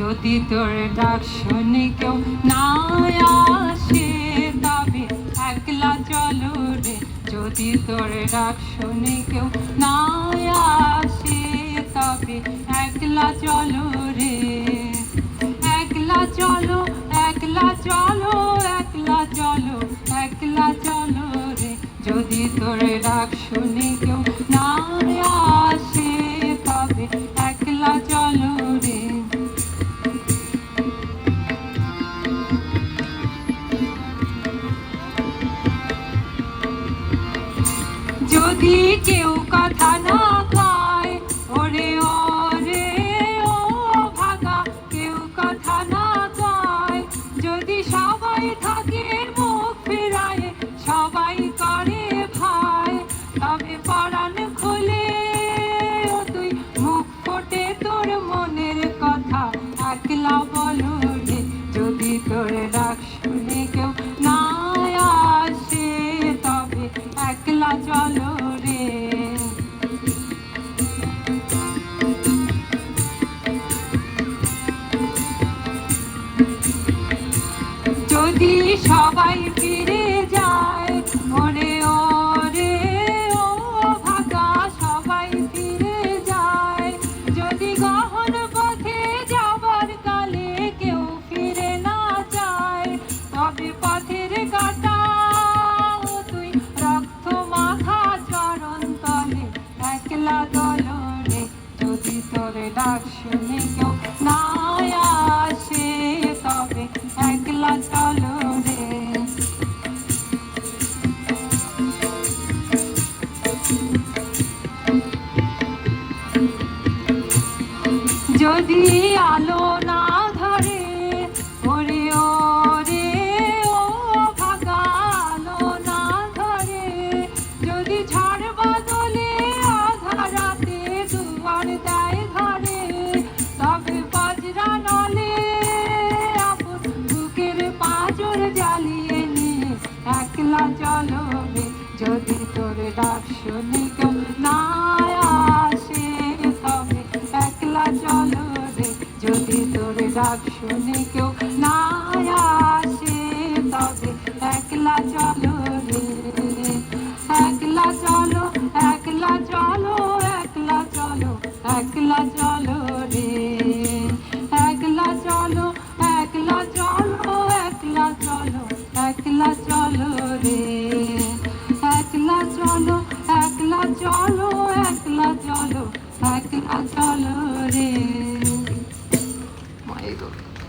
যদি তোর ডাক শুনে কেউ না আসে তবে একলা চলো রে। যদি তোর ডাক শুনে কেউ না আসে তবে একলা চলো রে। একলা চলো, একলা চলো, একলা চলো, একলা চলো রে। যদি তোর ডাক শুনে কেউ না আসে তবে একলা চলো রে। যদি কেউ কথা না কয় ওরে ওরে ও ভাগা, কেউ কথা না কয়, যদি সবাই থাকে মুখ ফিরায়, সবাই করে ভয়, তবে পরাণ খুলে ও তুই মুখ ফোটে তোর মনের কথা একলা বলো রে। যদি তোর ডাক শুনে কেউ না আসে তবে একলা চলো রে। যদি সবাই ফিরে যায় ওরে ওরে ও ভাগা, সবাই ফিরে যায়, যদি গহন পথে যাবার কালে কেউ ফিরে না যায়, তবে পথের কাটা তুই রক্ত মাখা চরণ তলে একলা চলো রে। যদি তোর ডাক শুনে কেউ না আসে তবে একলা চলো রে। যদি আলো না ধরে ওরে ওরে ও ভাগা, আলো না ধরে, যদি ঝড় বাদলে আধারাতে দুয়ার দেয় ঘরে, তবে বজ্রা নলে আপন বুকের পাঁজর জ্বালিয়ে নিয়ে একলা চলো রে। যদি তোর ডাক শুনে কেউ না আসে তবে একলা চলো রে। যদি তোর ডাক শুনে কেউ না আসে তবে একলা চলো রে। একলা চলো, একলা চলো, একলা চলো, একলা চলো রে। একলা চলো, একলা চলো, একলা চলো, একলা চলো রে। একলা চলো, একলা চলো, একলা চলো, একলা চলো রে।